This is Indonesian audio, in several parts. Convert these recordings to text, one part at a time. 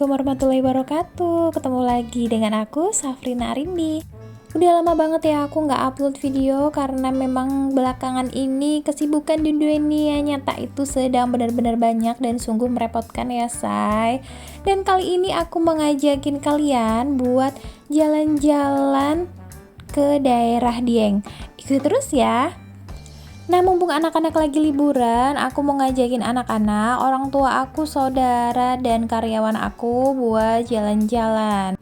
Assalamualaikum warahmatullahi wabarakatuh. Ketemu lagi dengan aku, Safrina Arindi. Udah lama banget ya aku nggak upload video karena memang belakangan ini kesibukan di dunia nyata itu sedang benar-benar banyak dan sungguh merepotkan ya say. Dan kali ini aku mengajakin kalian buat jalan-jalan ke daerah Dieng. Ikuti terus ya. Nah, mumpung anak-anak lagi liburan, aku mau ngajakin anak-anak, orang tua aku, saudara, dan karyawan aku buat jalan-jalan.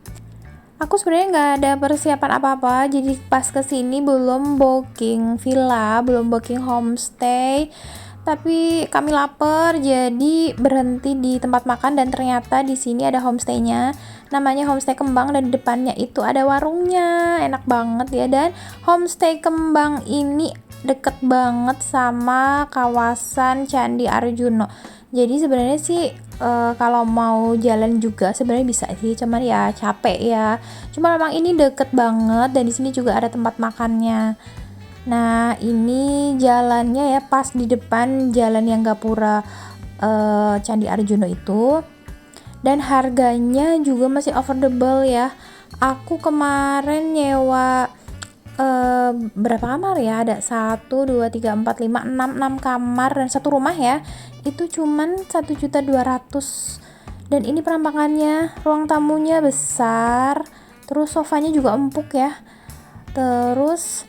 Aku sebenarnya nggak ada persiapan apa-apa, jadi pas kesini belum booking villa, belum booking homestay. Tapi kami lapar, jadi berhenti di tempat makan dan ternyata di sini ada homestaynya. Namanya Homestay Kembang dan di depannya itu ada warungnya, enak banget ya. Dan Homestay Kembang ini deket banget sama kawasan Candi Arjuna. Jadi sebenarnya sih kalau mau jalan juga sebenarnya bisa sih, cuman ya capek ya. Cuma memang ini deket banget dan di sini juga ada tempat makannya. Nah, ini jalannya ya pas di depan jalan yang Gapura Candi Arjuna itu. Dan harganya juga masih affordable ya. Aku kemarin nyewa berapa kamar ya, ada 1, 2, 3, 4, 5, 6 kamar dan satu rumah ya, itu cuman 1.200.000. dan ini penampakannya, ruang tamunya besar, terus sofanya juga empuk ya, terus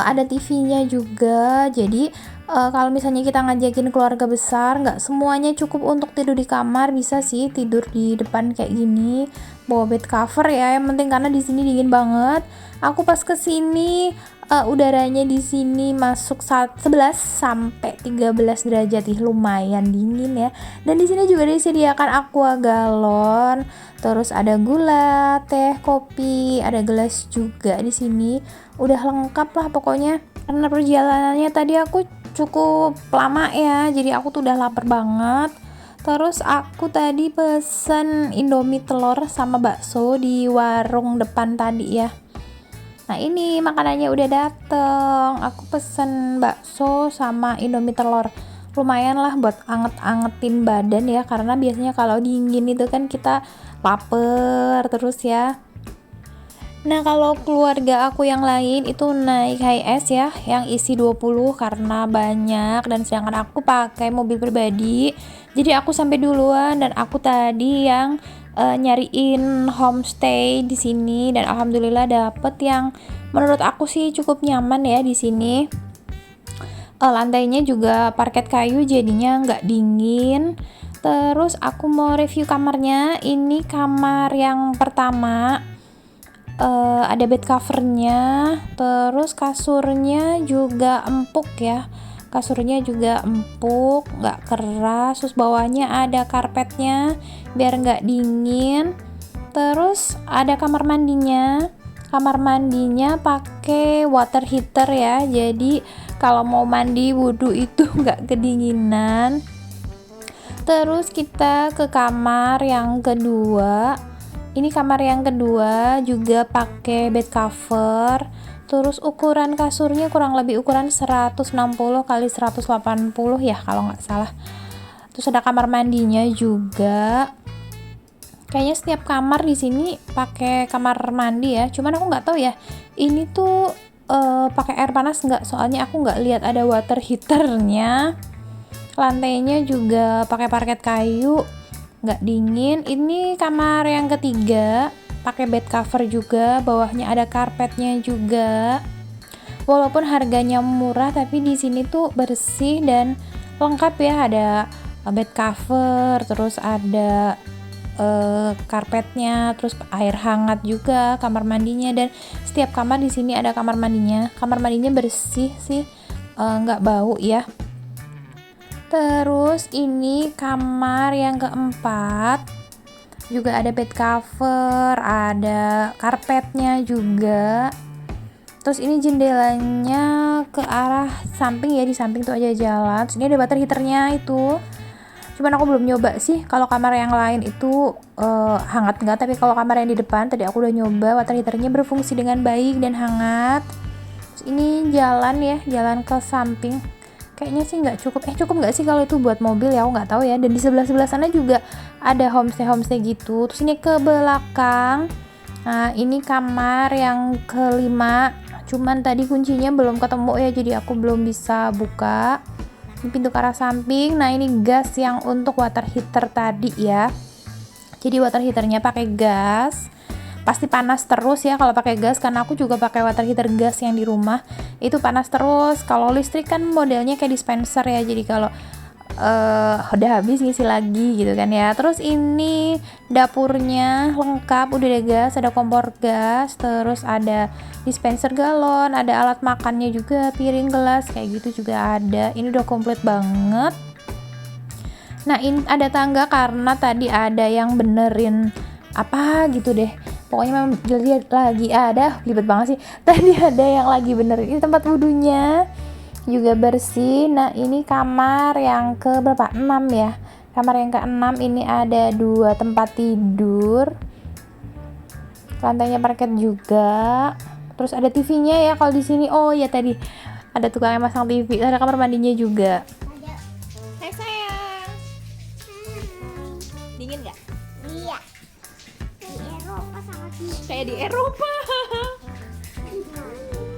ada TV-nya juga. Jadi kalau misalnya kita ngajakin keluarga besar, nggak semuanya cukup untuk tidur di kamar, bisa sih tidur di depan kayak gini, bawa bed cover ya, yang penting karena di sini dingin banget. Aku pas kesini udaranya di sini masuk 11 sampai 13 derajat, lumayan dingin ya. Dan di sini juga disediakan aqua galon, terus ada gula, teh, kopi, ada gelas juga di sini. Udah lengkap lah pokoknya. Karena perjalanannya tadi aku cukup lama ya, jadi aku tuh udah lapar banget. Terus aku tadi pesen Indomie telur sama bakso di warung depan tadi ya. Nah, ini makanannya udah dateng. Aku pesen bakso sama Indomie telur. Lumayan lah buat anget-angetin badan ya, karena biasanya kalau dingin itu kan kita lapar terus ya. Nah, kalau keluarga aku yang lain itu naik HiAce ya, yang isi 20 karena banyak, dan sedangkan aku pakai mobil pribadi. Jadi aku sampai duluan dan aku tadi yang nyariin homestay di sini dan alhamdulillah dapet yang menurut aku sih cukup nyaman ya di sini. Lantainya juga parket kayu jadinya nggak dingin. Terus aku mau review kamarnya. Ini kamar yang pertama. Ada bed covernya, terus kasurnya juga empuk ya, kasurnya juga empuk, nggak keras. Terus bawahnya ada karpetnya biar nggak dingin. Terus ada kamar mandinya pakai water heater ya, jadi kalau mau mandi wudhu itu nggak kedinginan. Terus kita ke kamar yang kedua. Ini kamar yang kedua juga pakai bed cover. Terus ukuran kasurnya kurang lebih ukuran 160 kali 180 ya kalau nggak salah. Terus ada kamar mandinya juga. Kayaknya setiap kamar di sini pakai kamar mandi ya. Cuman aku nggak tahu ya. Ini tuh pakai air panas nggak? Soalnya aku nggak lihat ada water heaternya. Lantainya juga pakai parket kayu, nggak dingin. Ini kamar yang ketiga pakai bed cover juga, bawahnya ada karpetnya juga. Walaupun harganya murah tapi di sini tuh bersih dan lengkap ya, ada bed cover, terus ada karpetnya, terus air hangat juga, kamar mandinya, dan setiap kamar di sini ada kamar mandinya. Kamar mandinya bersih sih, nggak bau ya. Terus ini kamar yang keempat juga ada bed cover, ada karpetnya juga. Terus ini jendelanya ke arah samping ya, di samping tuh aja jalan. Terus ini ada water heaternya itu. Cuman aku belum nyoba sih kalau kamar yang lain itu hangat enggak, tapi kalau kamar yang di depan tadi aku udah nyoba, water heaternya berfungsi dengan baik dan hangat. Terus ini jalan ya, jalan ke samping. Kayaknya sih nggak cukup. Cukup nggak sih kalau itu buat mobil ya? Aku nggak tahu ya. Dan di sebelah sana juga ada homestay gitu. Terus ini ke belakang. Nah, ini kamar yang kelima. Cuman tadi kuncinya belum ketemu ya, jadi aku belum bisa buka. Ini pintu ke arah samping. Nah, ini gas yang untuk water heater tadi ya. Jadi water heaternya pakai gas. Pasti panas terus ya kalau pakai gas, karena aku juga pakai water heater gas yang di rumah. Itu panas terus. Kalau listrik kan modelnya kayak dispenser ya. Jadi kalau udah habis ngisi lagi gitu kan ya. Terus ini dapurnya lengkap, udah ada gas, ada kompor gas, terus ada dispenser galon, ada alat makannya juga, piring, gelas kayak gitu juga ada. Ini udah komplit banget. Nah, ini ada tangga karena tadi ada yang benerin apa gitu deh. Pokoknya memang lagi ada, libet banget sih. Tadi ada yang lagi benerin. Ini tempat wudhunya juga bersih. Nah, ini kamar yang ke berapa? 6 ya. Kamar yang ke-6 ini ada 2 tempat tidur. Lantainya parket juga. Terus ada TV-nya ya kalau di sini. Oh ya, tadi ada tukang yang masang TV. Ada kamar mandinya juga. Hai sayang. Dingin nggak? Iya. Di Eropa sama di Kayak di Eropa.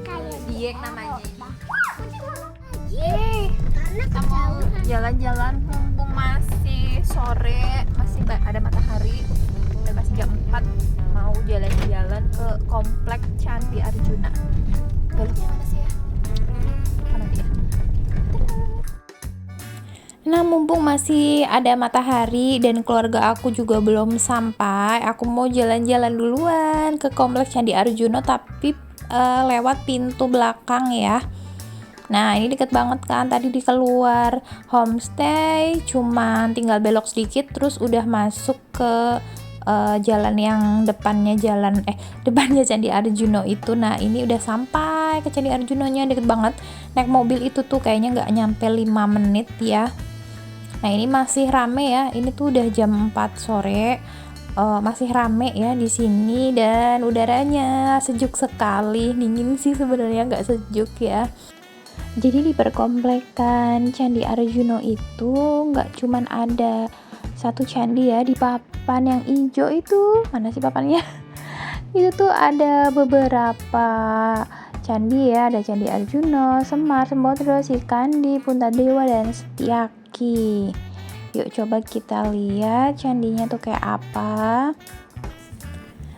kayak Diek namanya ini. karena Kita mau kejauhan. jalan-jalan mumpung masih sore, masih ada matahari dan masih jam 4. Mau jalan-jalan ke komplek Candi Arjuna. Beloknya mana sih ya? Nanti ya. Nah, mumpung masih ada matahari dan keluarga aku juga belum sampai, aku mau jalan-jalan duluan ke komplek Candi Arjuna, tapi lewat pintu belakang ya. Nah, ini deket banget kan, tadi di keluar homestay cuman tinggal belok sedikit terus udah masuk ke jalan yang depannya depannya Candi Arjuna itu. Nah, ini udah sampai ke Candi Arjunanya, deket banget. Naik mobil itu tuh kayaknya nggak nyampe 5 menit ya. Nah, ini masih rame ya, ini tuh udah jam 4 sore. Masih rame ya di sini dan udaranya sejuk sekali. Dingin sih sebenarnya, nggak sejuk ya. Jadi di perkomplekan Candi Arjuna itu nggak cuman ada satu candi ya, di papan yang hijau itu, mana sih papannya? Itu tuh ada beberapa candi ya, ada Candi Arjuna, Semar, Sembadra, Sikandi, Puntadewa, dan Setyaki. Yuk coba kita lihat candinya tuh kayak apa.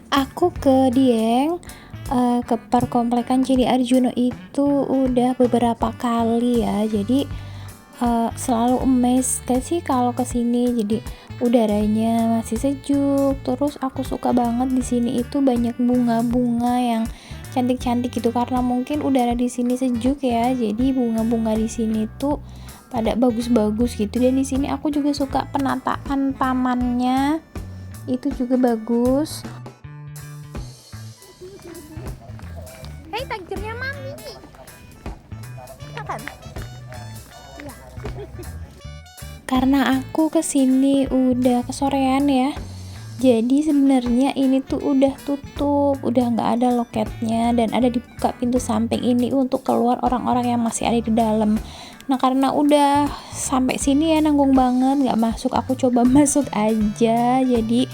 Aku ke Dieng, ke perkomplekan Candi Arjuna itu udah beberapa kali ya, jadi selalu amazed kayak sih kalau kesini. Jadi udaranya masih sejuk, terus aku suka banget di sini itu banyak bunga-bunga yang cantik-cantik gitu, karena mungkin udara di sini sejuk ya, jadi bunga-bunga di sini tuh pada bagus-bagus gitu. Dan di sini aku juga suka penataan tamannya, itu juga bagus. Hei, takdirnya mami. Kan? Iya. Karena aku kesini udah kesorean ya, jadi sebenarnya ini tuh udah tutup, udah nggak ada loketnya, dan ada dibuka pintu samping ini untuk keluar orang-orang yang masih ada di dalam. Nah, karena udah sampai sini ya, nanggung banget nggak masuk, aku coba masuk aja. Jadi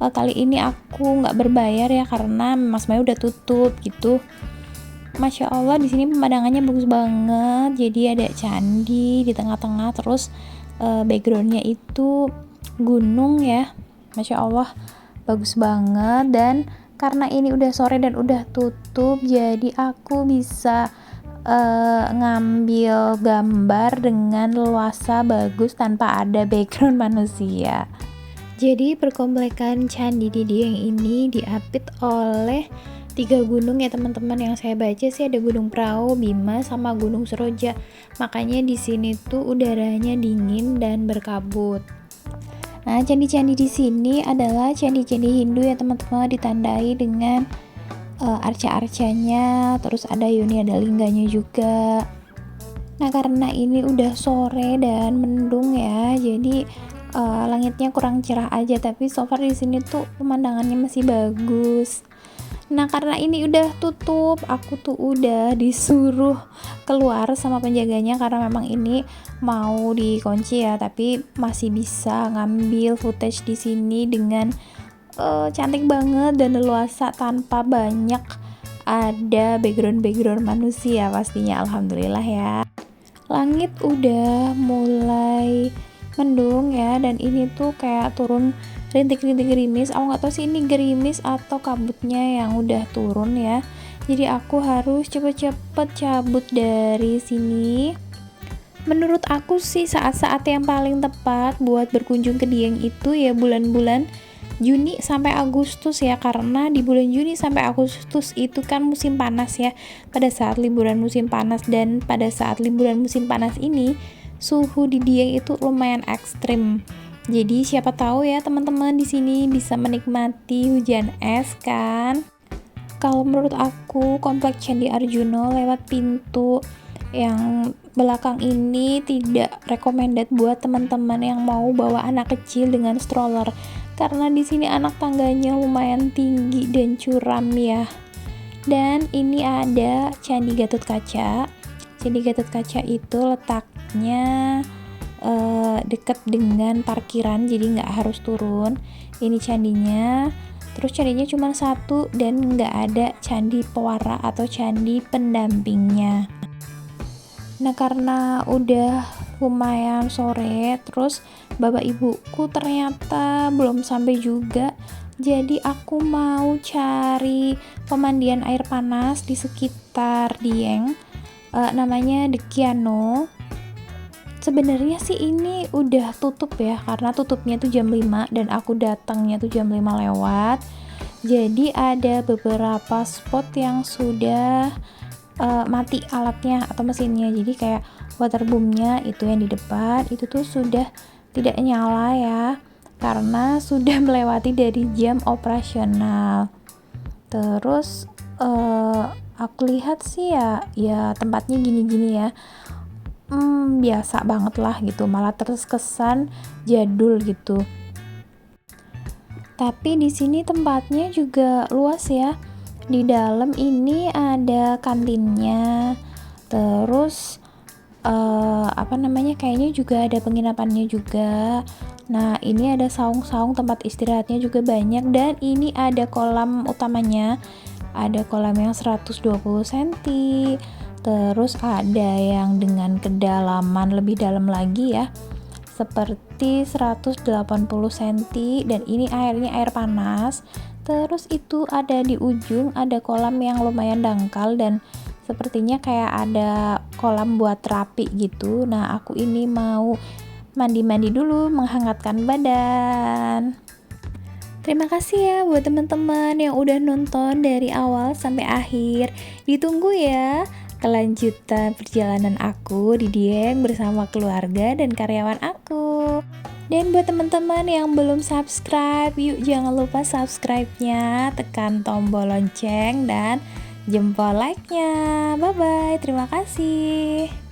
kali ini aku nggak berbayar ya, karena Mas Maya udah tutup gitu. Masya Allah, di sini pemandangannya bagus banget. Jadi ada candi di tengah-tengah, terus backgroundnya itu gunung ya. Masya Allah, bagus banget. Dan karena ini udah sore dan udah tutup, jadi aku bisa ngambil gambar dengan leluasa bagus tanpa ada background manusia. Jadi perkomplekan Candi di Dieng ini diapit oleh 3 gunung ya teman-teman. Yang saya baca sih ada Gunung Prau, Bima, sama Gunung Seroja. Makanya di sini tuh udaranya dingin dan berkabut. Nah, candi-candi di sini adalah candi-candi Hindu ya teman-teman, ditandai dengan arca-arcanya, terus ada yoni, ada lingganya juga. Nah, karena ini udah sore dan mendung ya, jadi langitnya kurang cerah aja, tapi so far di sini tuh pemandangannya masih bagus. Nah karena ini udah tutup, aku tuh udah disuruh keluar sama penjaganya karena memang ini mau dikunci ya, tapi masih bisa ngambil footage di sini dengan cantik banget dan leluasa tanpa banyak ada background manusia pastinya, alhamdulillah ya. Langit udah mulai mendung ya, dan ini tuh kayak turun rintik-rintik gerimis. Aku nggak tahu sih ini gerimis atau kabutnya yang udah turun ya, jadi aku harus cepet-cepet cabut dari sini. Menurut aku sih saat-saat yang paling tepat buat berkunjung ke Dieng itu ya bulan-bulan Juni sampai Agustus ya, karena di bulan Juni sampai Agustus itu kan musim panas ya, pada saat liburan musim panas. Dan pada saat liburan musim panas ini suhu di Dieng itu lumayan ekstrim, jadi siapa tahu ya teman-teman di sini bisa menikmati hujan es kan. Kalau menurut aku komplek Candi Arjuna lewat pintu yang belakang ini tidak recommended buat teman-teman yang mau bawa anak kecil dengan stroller, karena di sini anak tangganya lumayan tinggi dan curam ya. Dan ini ada Candi Gatot Kaca. Candi Gatot Kaca itu letaknya dekat dengan parkiran, jadi nggak harus turun. Ini candinya. Terus candinya cuma satu dan nggak ada candi pewara atau candi pendampingnya. Nah karena udah lumayan sore, terus bapak ibuku ternyata belum sampai juga, jadi aku mau cari pemandian air panas di sekitar Dieng, namanya Dekiano. Sebenarnya sih ini udah tutup ya, karena tutupnya tuh jam 5 dan aku datangnya tuh jam 5 lewat. Jadi ada beberapa spot yang sudah mati alatnya atau mesinnya, jadi kayak waterboomnya itu yang di depan itu tuh sudah tidak nyala ya, karena sudah melewati dari jam operasional. Terus aku lihat sih ya tempatnya gini-gini ya, biasa banget lah gitu, malah terkesan jadul gitu. Tapi di sini tempatnya juga luas ya. Di dalam ini ada kantinnya, terus kayaknya juga ada penginapannya juga. Nah ini ada saung-saung, tempat istirahatnya juga banyak, dan ini ada kolam utamanya, ada kolam yang 120 cm, terus ada yang dengan kedalaman lebih dalam lagi ya, seperti 180 cm, dan ini airnya air panas. Terus itu ada di ujung ada kolam yang lumayan dangkal dan sepertinya kayak ada kolam buat terapi gitu. Nah aku ini mau mandi-mandi dulu, menghangatkan badan. Terima kasih ya buat teman-teman yang udah nonton dari awal sampai akhir. Ditunggu ya kelanjutan perjalanan aku di Dieng bersama keluarga dan karyawan aku. Dan buat teman-teman yang belum subscribe, yuk jangan lupa subscribe-nya, tekan tombol lonceng dan jempol like-nya. Bye-bye, terima kasih.